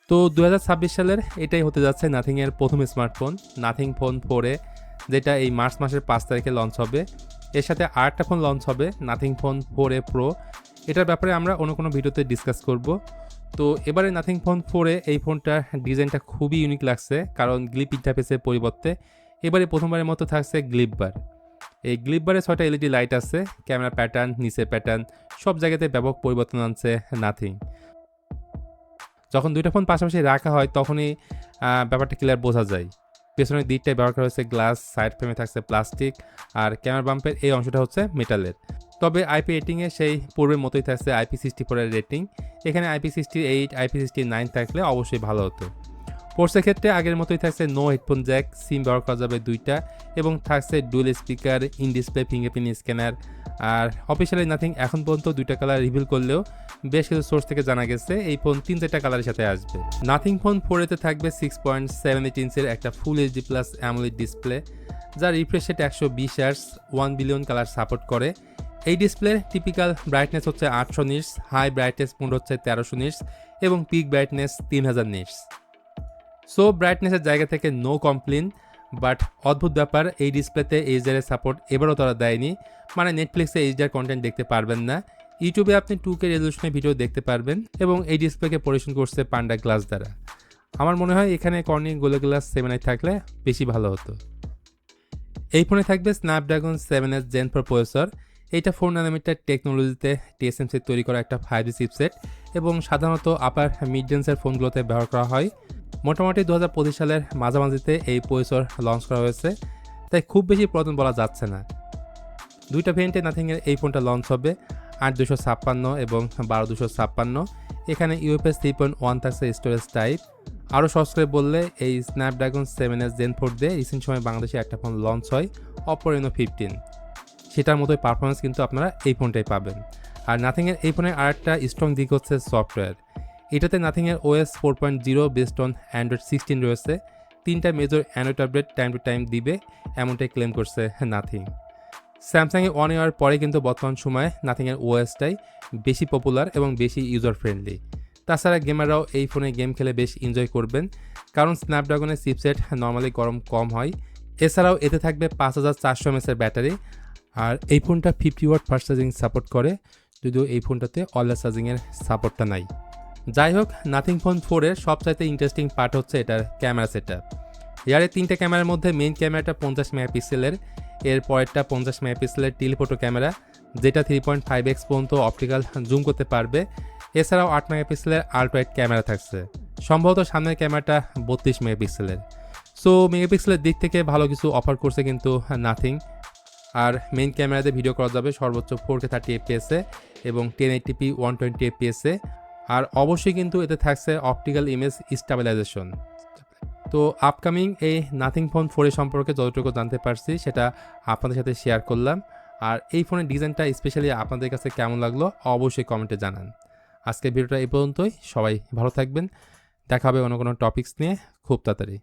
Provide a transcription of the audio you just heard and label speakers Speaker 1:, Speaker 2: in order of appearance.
Speaker 1: তো 2026 সালের এটাই হতে যাচ্ছে নাথিংয়ের প্রথম স্মার্টফোন নাথিং ফোন 4 যেটা এই মার্চ মাসের 5 তারিখে লঞ্চ হবে। এর সাথে আরেকটা ফোন লঞ্চ হবে নাথিং ফোন 4 প্রো। এটার ব্যাপারে আমরা অন্য কোনো ভিডিওতে ডিসকাস করব। তো এবারে নাথিং ফোন 4 এই ফোনটার ডিজাইনটা খুবই ইউনিক লাগছে, কারণ গ্লিপ ইন্টারফেসের পরিবর্তে এবারে প্রথমবারের মতো থাকছে গ্লিপ বার। এই গ্লিপ বারে 6টা এলইডি লাইট আছে, ক্যামেরা প্যাটার্ন, নিচের প্যাটার্ন সব জায়গাতে ব্যাপক পরিবর্তন আনছে নাথিং। যখন দুইটা ফোন পাশাপাশি রাখা হয় তখনই ব্যাপারটা ক্লিয়ার বোঝা যায়। পেছনের দিকটায় ব্যবহার করা হয়েছে গ্লাস, সাইড ফ্রেমে থাকছে প্লাস্টিক, আর ক্যামেরা বাম্পের এই অংশটা হচ্ছে মেটালের। তবে আইপি রেটিংয়ে সেই পূর্বের মতোই থাকছে IP64 এর রেটিং। এখানে IP68, IP69 থাকলে অবশ্যই ভালো হতো। পোর্টসের ক্ষেত্রে আগের মতোই থাকছে নো হেডফোন জ্যাক, সিম ব্যবহার করা যাবে 2টা, এবং থাকছে dual speaker, in display fingerprint scanner. আর অফিসিয়ালি নাথিং এখন পর্যন্ত 2টা কালার রিভিল করলেও বেশ কিছু সোর্স থেকে জানা গেছে এই ফোন 3-4টা কালারের সাথে আসবে। নাথিং ফোন 4 থাকবে 6.78 ইঞ্চের একটা full HD plus AMOLED display, যার refresh rate 120 hertz, 1 billion colour support করে। এই ডিসপ্লের টিপিক্যাল ব্রাইটনেস হচ্ছে 800 নিটস, হাই ব্রাইটনেস মোড হচ্ছে 1300 নিটস, এবং পিক ব্রাইটনেস 3000 নিটস। সো ব্রাইটনেসের জায়গা থেকে নো কমপ্লেন, বাট অদ্ভুত ব্যাপার, এই ডিসপ্লেতে এইচডিআর এর সাপোর্ট এবারও তারা দেয়নি। মানে নেটফ্লিক্সে এইচডিআর কন্টেন্ট দেখতে পারবেন না, ইউটিউবে আপনি 2K রেজলিউশনের ভিডিও দেখতে পারবেন, এবং এই ডিসপ্লেকে পরিবেশন করছে পান্ডা গ্লাস দ্বারা। আমার মনে হয় এখানে কর্নিং গোলা গ্লাস 7i থাকলে বেশি ভালো হতো। এই ফোনে থাকবে স্ন্যাপড্রাগন 7s Gen 4 প্রসেসর। এইটা 4 ন্যানোমিটার টেকনোলজিতে TSMC তৈরি করা একটা 5G চিপসেট, এবং সাধারণত আপার মিড রেঞ্জের ফোনগুলোতে ব্যবহার করা হয়। মোটামুটি 2025 সালের মাঝামাঝিতে এই প্রসেসর লঞ্চ করা হয়েছে, তাই খুব বেশি পুরাতন বলা যাচ্ছে না। 2টা ভেরিয়েন্টে নাথিংয়ের এই ফোনটা লঞ্চ হবে, 8256 এবং 12256। এখানে UFS 3.1 থাকছে স্টোরেজ টাইপ। আরও সহজ করে বললে এই স্ন্যাপড্রাগন 7s Gen 4 দিয়ে রিসেন্ট সময় বাংলাদেশে একটা ফোন লঞ্চ হয়, Oppo Reno 15। সেটার মতোই পারফরমেন্স কিন্তু আপনারা এই ফোনটাই পাবেন। আর নাথিংয়ের এই ফোনের আরেকটা স্ট্রং দিক হচ্ছে সফটওয়্যার। এটাতে নাথিংয়ের OS 4.0 বেসড অন Android 16 রয়েছে। 3টা major Android update time to time দিবে, এমনটাই ক্লেম করছে নাথিং। স্যামসাংয়ে 1 ইয়ার পরে কিন্তু বর্তমান সময়ে নাথিংয়ের ওএসটাই বেশি পপুলার এবং বেশি ইউজার ফ্রেন্ডলি। তাছাড়া গেমাররাও এই ফোনে গেম খেলে বেশ এনজয় করবেন, কারণ স্ন্যাপড্রাগনের চিপসেট নর্মালি গরম কম হয়। এছাড়াও এতে থাকবে 5400 mAh এর ব্যাটারি। আর এই ফোনটা 50 ওয়াট ফাস্ট চার্জিং সাপোর্ট করে, যদিও এই ফোনটাতে ওয়্যারলেস চার্জিংয়ের সাপোর্টটা নাই। যাই হোক, নাথিং ফোন 4 এর সবচাইতে ইন্টারেস্টিং পার্ট হচ্ছে এটার ক্যামেরা সেটআপ। এর 3টে ক্যামেরার মধ্যে মেইন ক্যামেরাটা 50 মেগাপিক্সেলের, এর পরেরটা 50 মেগাপিক্সেলের টেলিফোটো ক্যামেরা, যেটা 3.5x পর্যন্ত অপটিক্যাল জুম করতে পারবে। এছাড়াও 8 মেগাপিক্সেলের আল্ট্রাওয়াইড ক্যামেরা থাকছে। সম্ভবত সামনের ক্যামেরাটা 32 মেগাপিক্সেলের। সো মেগাপিক্সেলের দিক থেকে ভালো কিছু অফার করছে কিন্তু নাথিং। আর মেইন ক্যামেরাতে ভিডিও করা যাবে সর্বোচ্চ 4K 30fps এবং 1080p 120fps। আর অবশ্যই কিন্তু এতে থাকছে অপটিক্যাল ইমেজ স্টেবিলাইজেশন। তো আপকামিং এই নাথিং ফোন 4 সম্পর্কে যতটুকু জানতে পারছি সেটা আপনাদের সাথে শেয়ার করলাম। আর এই ফোনের ডিজাইনটা স্পেশালি আপনাদের কাছে কেমন লাগলো অবশ্যই কমেন্টে জানান। আজকের ভিডিওটা এই পর্যন্তই, সবাই ভালো থাকবেন। দেখা হবে অন্য কোনো টপিকস নিয়ে খুব তাড়াতাড়ি।